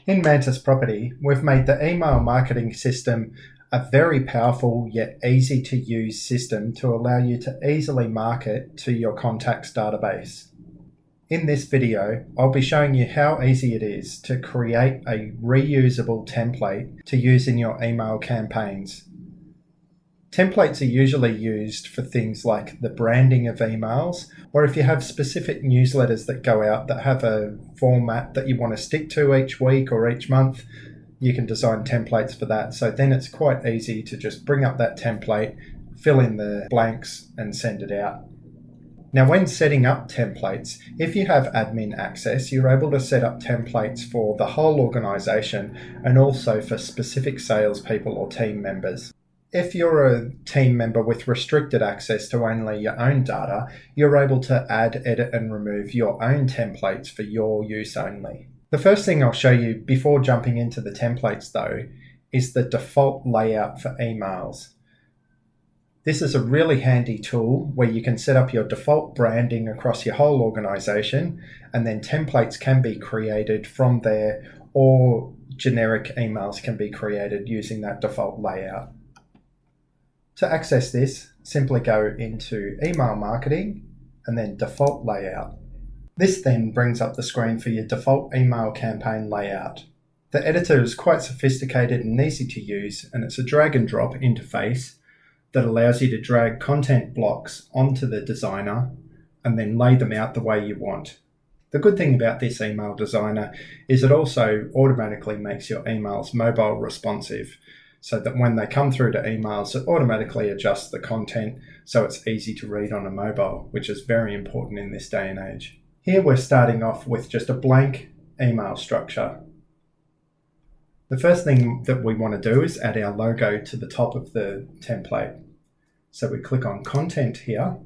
In Mantis Property, we've made the email marketing system a very powerful yet easy to use system to allow you to easily market to your contacts database. In this video, I'll be showing you how easy it is to create a reusable template to use in your email campaigns. Templates are usually used for things like the branding of emails, or if you have specific newsletters that go out that have a format that you want to stick to each week or each month, you can design templates for that. So then it's quite easy to just bring up that template, fill in the blanks and send it out. Now, when setting up templates, if you have admin access, you're able to set up templates for the whole organization and also for specific salespeople or team members. If you're a team member with restricted access to only your own data, you're able to add, edit, and remove your own templates for your use only. The first thing I'll show you before jumping into the templates, though, is the default layout for emails. This is a really handy tool where you can set up your default branding across your whole organization, and then templates can be created from there, or generic emails can be created using that default layout. To access this, simply go into Email Marketing and then Default Layout. This then brings up the screen for your default email campaign layout. The editor is quite sophisticated and easy to use, and it's a drag and drop interface that allows you to drag content blocks onto the designer and then lay them out the way you want. The good thing about this email designer is it also automatically makes your emails mobile responsive, so that when they come through to emails, it automatically adjusts the content so it's easy to read on a mobile, which is very important in this day and age. Here we're starting off with just a blank email structure. The first thing that we want to do is add our logo to the top of the template. So we click on Content here,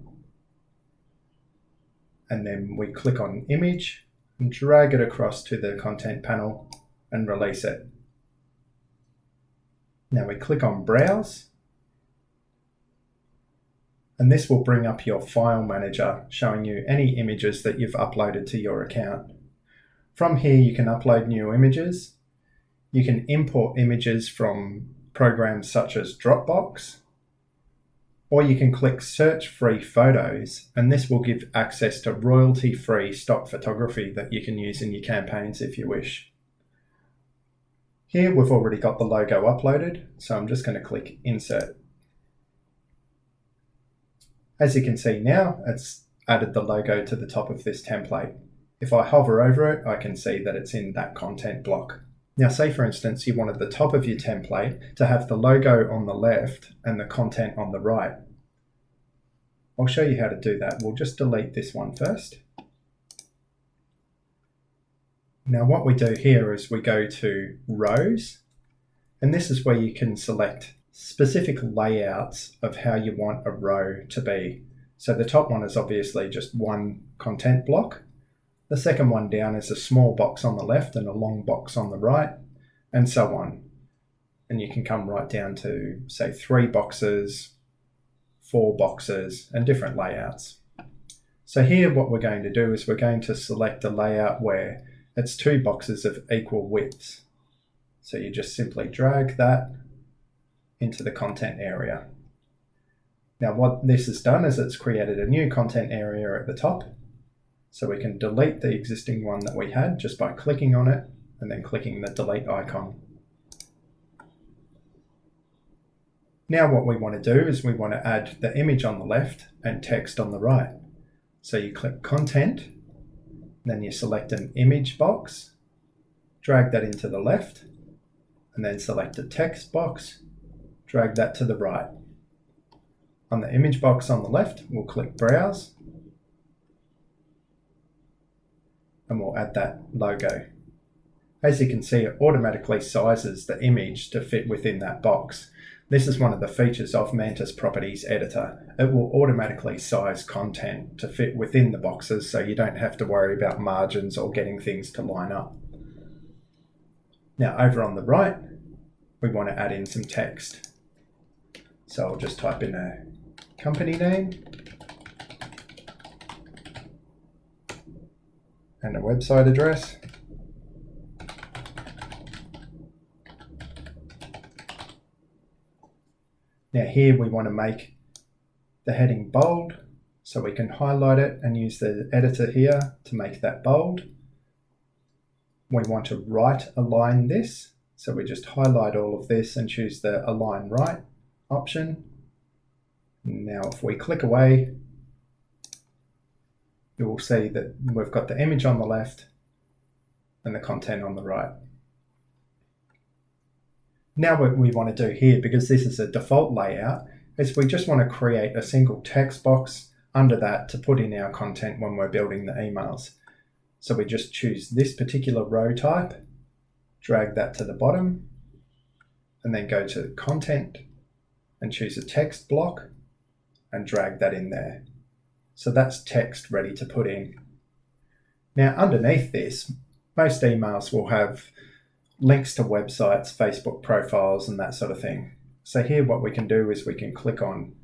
and then we click on Image and drag it across to the content panel and release it. Now we click on Browse, and this will bring up your file manager showing you any images that you've uploaded to your account. From here you can upload new images, you can import images from programs such as Dropbox, or you can click Search Free Photos, and this will give access to royalty-free stock photography that you can use in your campaigns if you wish. Here we've already got the logo uploaded, so I'm just going to click Insert. As you can see now, it's added the logo to the top of this template. If I hover over it, I can see that it's in that content block. Now say for instance you wanted the top of your template to have the logo on the left and the content on the right. I'll show you how to do that. We'll just delete this one first. Now what we do here is we go to Rows, and this is where you can select specific layouts of how you want a row to be. So the top one is obviously just one content block. The second one down is a small box on the left and a long box on the right, and so on. And you can come right down to, say, 3 boxes, 4 boxes, and different layouts. So here what we're going to do is we're going to select a layout where it's 2 boxes of equal widths. So you just simply drag that into the content area. Now what this has done is it's created a new content area at the top. So we can delete the existing one that we had just by clicking on it and then clicking the delete icon. Now what we want to do is we want to add the image on the left and text on the right. So you click Content, then you select an image box, drag that into the left, and then select a text box, drag that to the right. On the image box on the left, we'll click Browse, and we'll add that logo. As you can see, it automatically sizes the image to fit within that box. This is one of the features of Mantis Properties Editor. It will automatically size content to fit within the boxes, so you don't have to worry about margins or getting things to line up. Now over on the right, we want to add in some text. So I'll just type in a company name and a website address. Now here we want to make the heading bold, so we can highlight it and use the editor here to make that bold. We want to right align this, so we just highlight all of this and choose the align right option. Now if we click away, you will see that we've got the image on the left and the content on the right. Now what we want to do here, because this is a default layout, is we just want to create a single text box under that to put in our content when we're building the emails. So we just choose this particular row type, drag that to the bottom, and then go to content and choose a text block and drag that in there. So that's text ready to put in. Now underneath this, most emails will have links to websites, Facebook profiles, and that sort of thing. So here what we can do is we can click on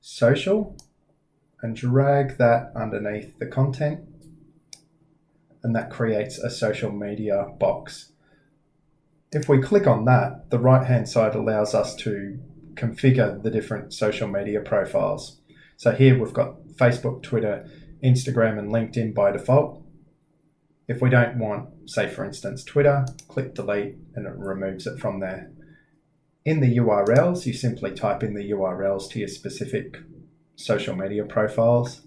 social and drag that underneath the content, and that creates a social media box. If we click on that, the right hand side allows us to configure the different social media profiles. So here we've got Facebook, Twitter, Instagram, and LinkedIn by default. If we don't want, say for instance, Twitter, click delete and it removes it from there. In the URLs, you simply type in the URLs to your specific social media profiles.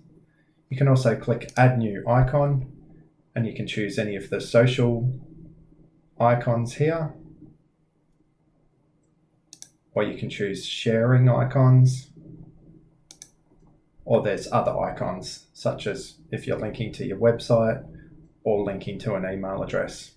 You can also click add new icon and you can choose any of the social icons here. Or you can choose sharing icons. Or there's other icons, such as if you're linking to your website or linking to an email address.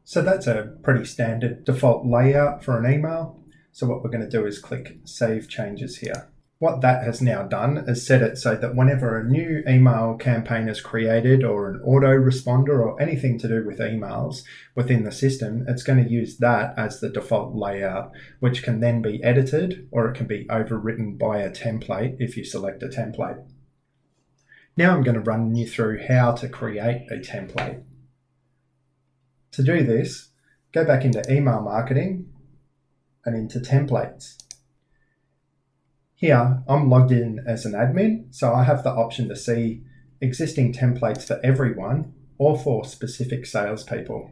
So that's a pretty standard default layout for an email. So what we're going to do is click Save Changes here. What that has now done is set it so that whenever a new email campaign is created or an autoresponder or anything to do with emails within the system, it's going to use that as the default layout, which can then be edited or it can be overwritten by a template if you select a template. Now I'm going to run you through how to create a template. To do this, go back into email marketing and into templates. Here, I'm logged in as an admin, so I have the option to see existing templates for everyone or for specific salespeople.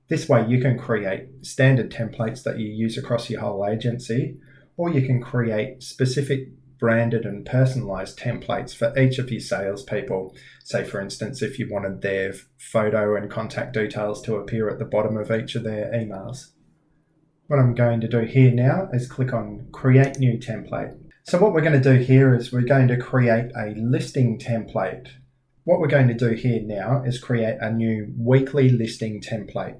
This way you can create standard templates that you use across your whole agency, or you can create specific branded and personalized templates for each of your salespeople. Say for instance, if you wanted their photo and contact details to appear at the bottom of each of their emails. What I'm going to do here now is click on Create New Template. So what we're going to do here is we're going to create a listing template. What we're going to do here now is create a new weekly listing template.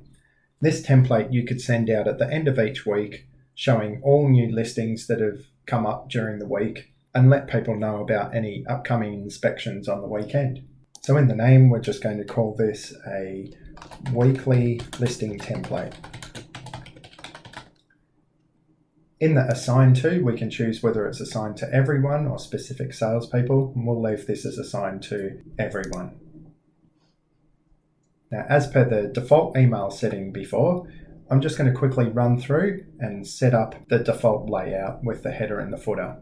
This template you could send out at the end of each week, showing all new listings that have come up during the week and let people know about any upcoming inspections on the weekend. So in the name, we're just going to call this a weekly listing template. In the assign to, we can choose whether it's assigned to everyone or specific salespeople, and we'll leave this as assigned to everyone. Now, as per the default email setting before, I'm just going to quickly run through and set up the default layout with the header and the footer.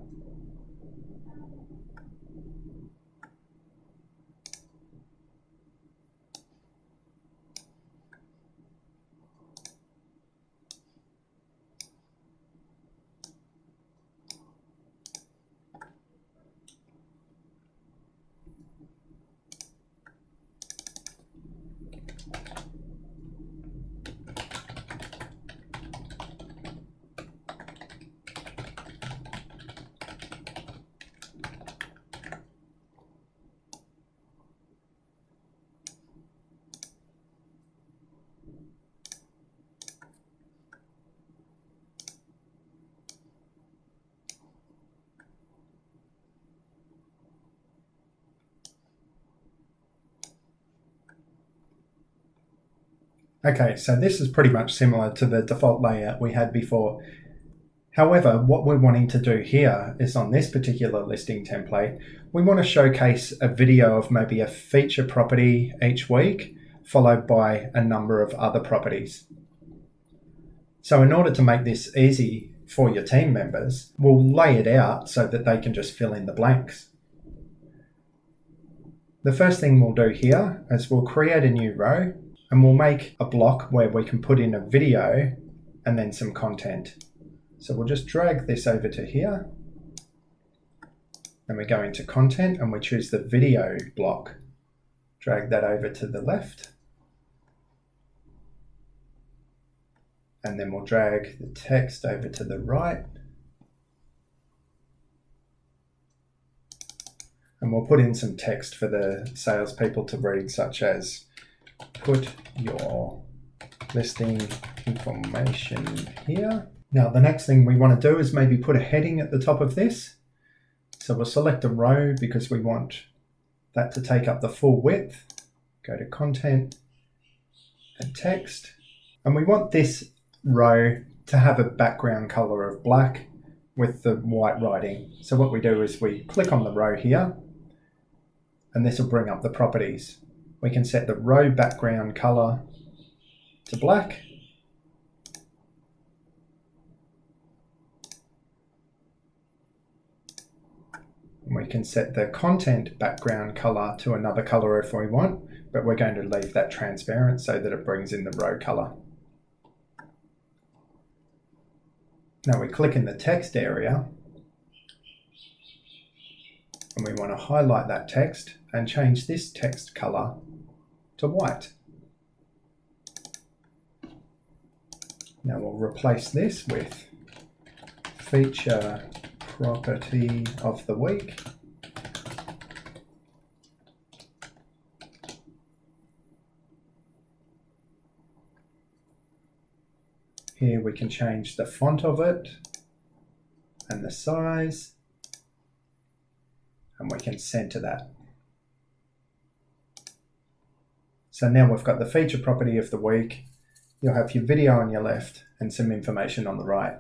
Okay, so this is pretty much similar to the default layout we had before. However, what we're wanting to do here is on this particular listing template, we want to showcase a video of maybe a feature property each week followed by a number of other properties. So in order to make this easy for your team members, we'll lay it out so that they can just fill in the blanks. The first thing we'll do here is we'll create a new row and we'll make a block where we can put in a video and then some content. So we'll just drag this over to here. And we go into content and we choose the video block. Drag that over to the left. And then we'll drag the text over to the right. And we'll put in some text for the salespeople to read, such as, put your listing information here. Now, the next thing we want to do is maybe put a heading at the top of this. So we'll select a row because we want that to take up the full width. Go to content and text. And we want this row to have a background color of black with the white writing. So what we do is we click on the row here and this will bring up the properties. We can set the row background color to black. And we can set the content background color to another color if we want, but we're going to leave that transparent so that it brings in the row color. Now we click in the text area and we want to highlight that text and change this text color to white. Now we'll replace this with feature property of the week. Here we can change the font of it and the size, and we can center that. So now we've got the feature property of the week. You'll have your video on your left and some information on the right.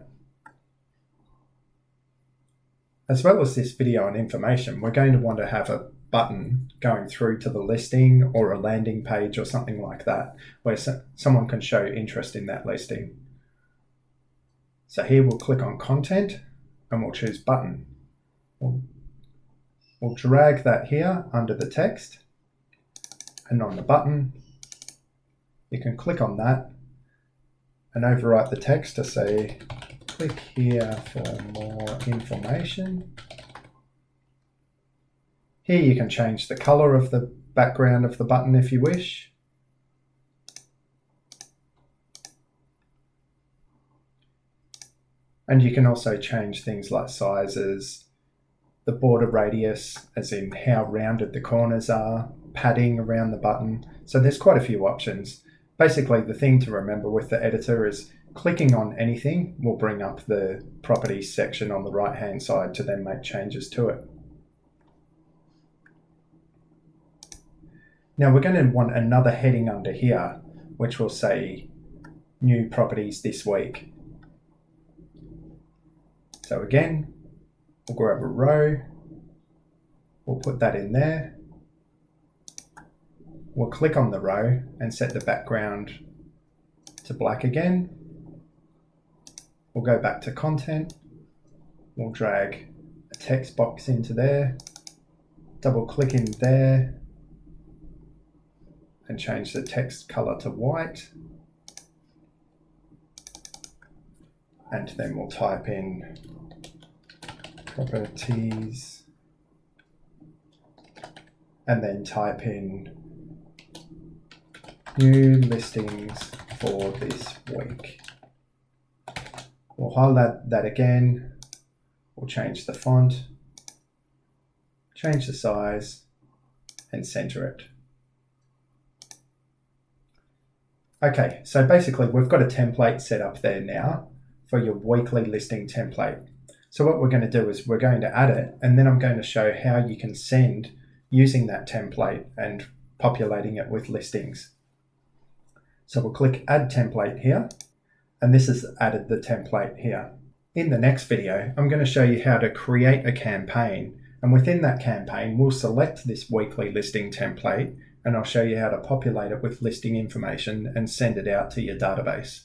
As well as this video and information, we're going to want to have a button going through to the listing or a landing page or something like that, where someone can show interest in that listing. So here we'll click on content and we'll choose button. We'll drag that here under the text, and on the button, you can click on that and overwrite the text to say, click here for more information. Here you can change the color of the background of the button if you wish. And you can also change things like sizes, the border radius, as in how rounded the corners are, padding around the button. So there's quite a few options. Basically, the thing to remember with the editor is clicking on anything will bring up the properties section on the right-hand side to then make changes to it. Now we're going to want another heading under here, which will say new properties this week. So again, we'll grab a row, we'll put that in there, we'll click on the row and set the background to black again. We'll go back to content, we'll drag a text box into there, double click in there and change the text color to white. And then we'll type in properties and then type in new listings for this week. We'll highlight that again. We'll change the font, change the size, and center it. Okay, so basically we've got a template set up there now for your weekly listing template. So what we're going to do is we're going to add it, and then I'm going to show how you can send using that template and populating it with listings. So we'll click Add Template here, and this has added the template here. In the next video, I'm going to show you how to create a campaign, and within that campaign, we'll select this weekly listing template and I'll show you how to populate it with listing information and send it out to your database.